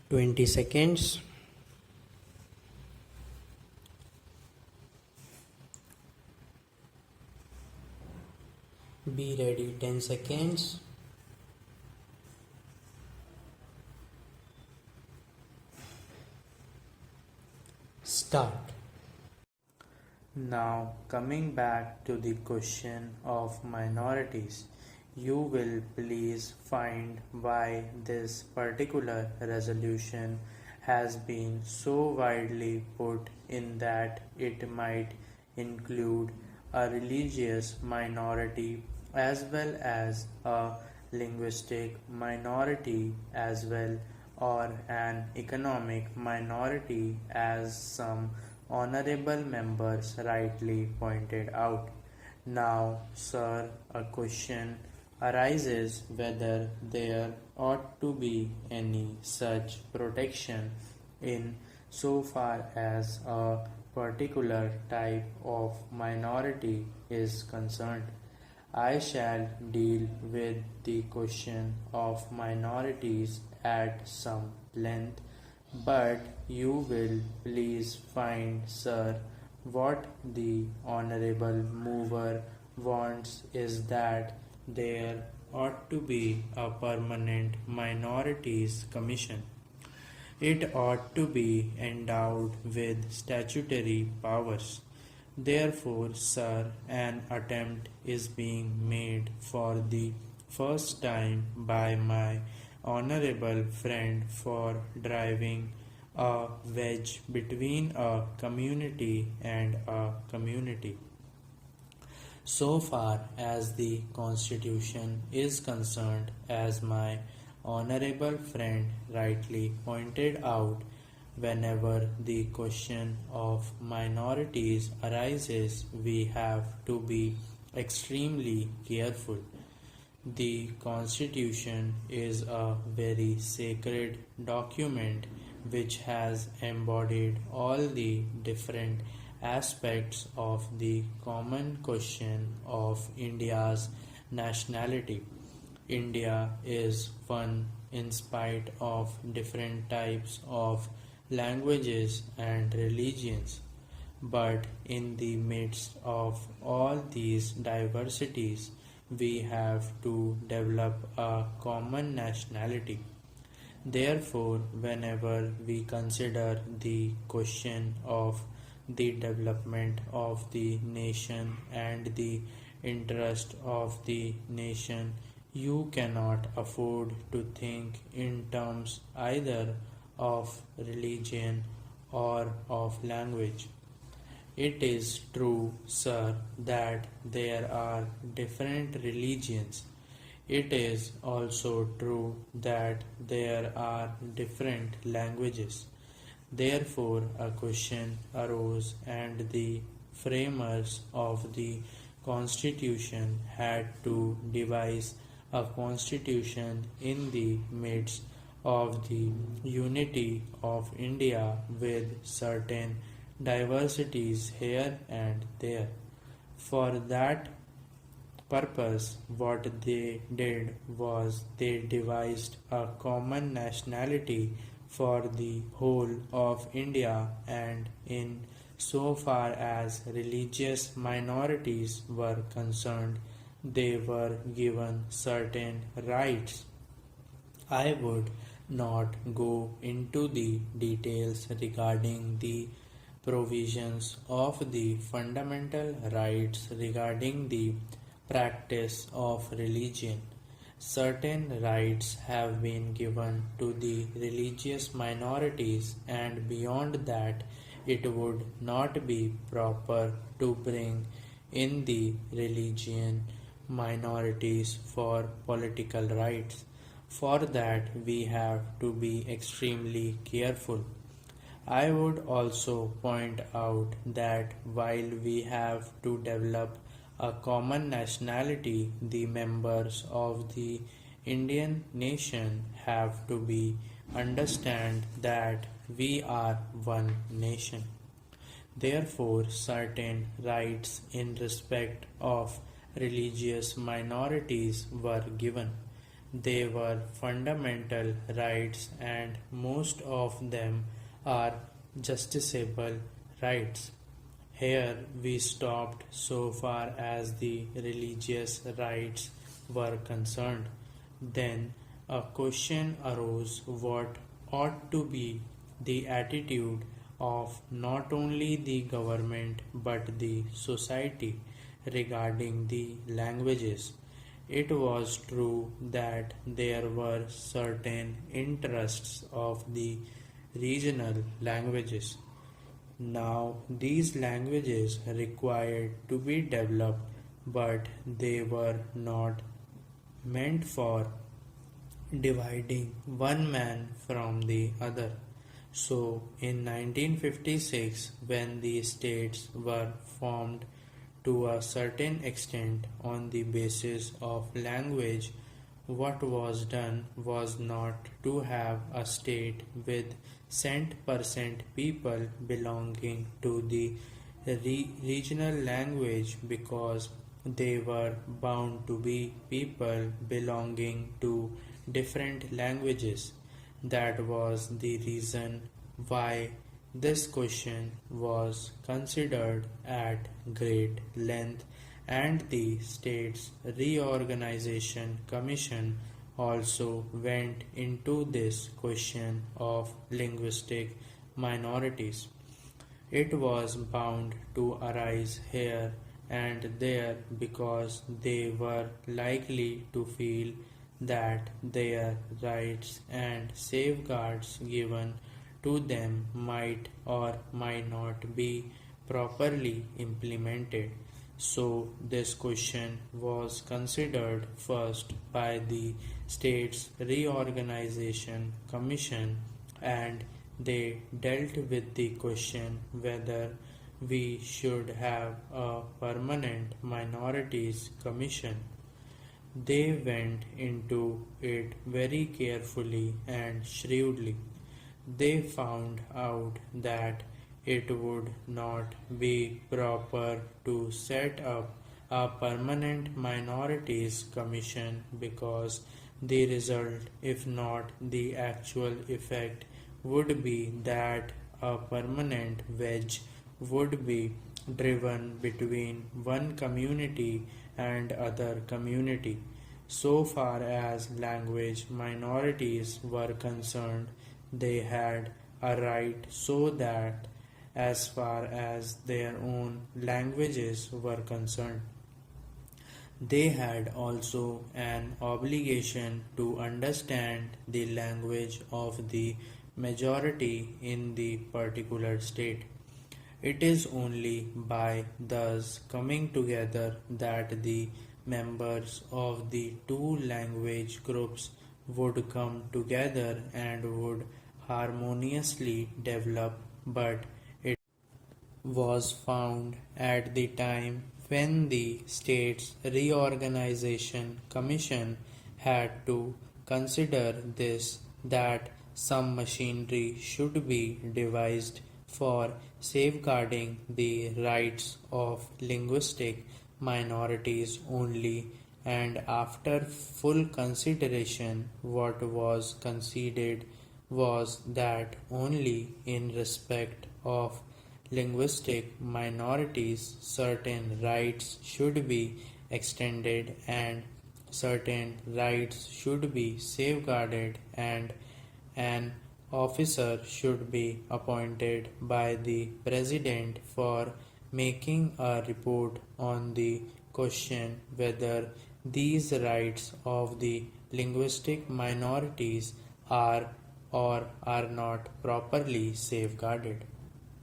20 seconds. Be ready. 10 seconds. Start. Now, coming back to the question of minorities, you will please find why this particular resolution has been so widely put in that it might include a religious minority as well as a linguistic minority as well, or an economic minority, as some honorable members rightly pointed out. Now, sir, a question arises whether there ought to be any such protection in so far as a particular type of minority is concerned. I shall deal with the question of minorities at some length, but you will please find, sir, what the honorable mover wants is that there ought to be a permanent minorities commission. It ought to be endowed with statutory powers. Therefore, sir, an attempt is being made for the first time by my honorable friend for driving a wedge between a community and a community. So far as the Constitution is concerned, as my honorable friend rightly pointed out, whenever the question of minorities arises, we have to be extremely careful. The Constitution is a very sacred document which has embodied all the different aspects of the common question of India's nationality. India is one in spite of different types of languages and religions. But in the midst of all these diversities, we have to develop a common nationality. Therefore, whenever we consider the question of the development of the nation and the interest of the nation, you cannot afford to think in terms either of religion or of language. It is true, sir, that there are different religions. It is also true that there are different languages. Therefore, a question arose, and the framers of the Constitution had to devise a constitution in the midst of the unity of India with certain diversities here and there. For that purpose, what they did was they devised a common nationality for the whole of India, and in so far as religious minorities were concerned, they were given certain rights. I would not go into the details regarding the provisions of the fundamental rights regarding the practice of religion. Certain rights have been given to the religious minorities, and beyond that, it would not be proper to bring in the religion minorities for political rights. For that, we have to be extremely careful. I would also point out that while we have to develop a common nationality, the members of the Indian nation have to be understand that we are one nation. Therefore, certain rights in respect of religious minorities were given. they were fundamental rights and most of them are justiciable rights. Here we stopped so far as the religious rights were concerned. Then a question arose what ought to be the attitude of not only the government but the society regarding the languages. It was true that there were certain interests of the regional languages. Now, these languages required to be developed, but they were not meant for dividing one man from the other. So, in 1956, when the states were formed to a certain extent on the basis of language, what was done was not to have a state with cent% people belonging to the regional language because they were bound to be people belonging to different languages. That was the reason why this question was considered at great length, and the States Reorganization Commission also went into this question of linguistic minorities. It was bound to arise here and there because they were likely to feel that their rights and safeguards given to them might or might not be properly implemented. So, this question was considered first by the States Reorganization Commission, and they dealt with the question whether we should have a permanent minorities commission. They went into it very carefully and shrewdly. They found out that it would not be proper to set up a permanent minorities commission because the result, if not the actual effect, would be that a permanent wedge would be driven between one community and other community. So far as language minorities were concerned, they had a right so that as far as their own languages were concerned, they had also an obligation to understand the language of the majority in the particular state. It is only by thus coming together that the members of the two language groups would come together and would harmoniously develop, but it was found at the time when the States Reorganization Commission had to consider this that some machinery should be devised for safeguarding the rights of linguistic minorities only, and after full consideration, what was conceded was that only in respect of linguistic minorities certain rights should be extended and certain rights should be safeguarded, and an officer should be appointed by the President for making a report on the question whether these rights of the linguistic minorities are or are not properly safeguarded.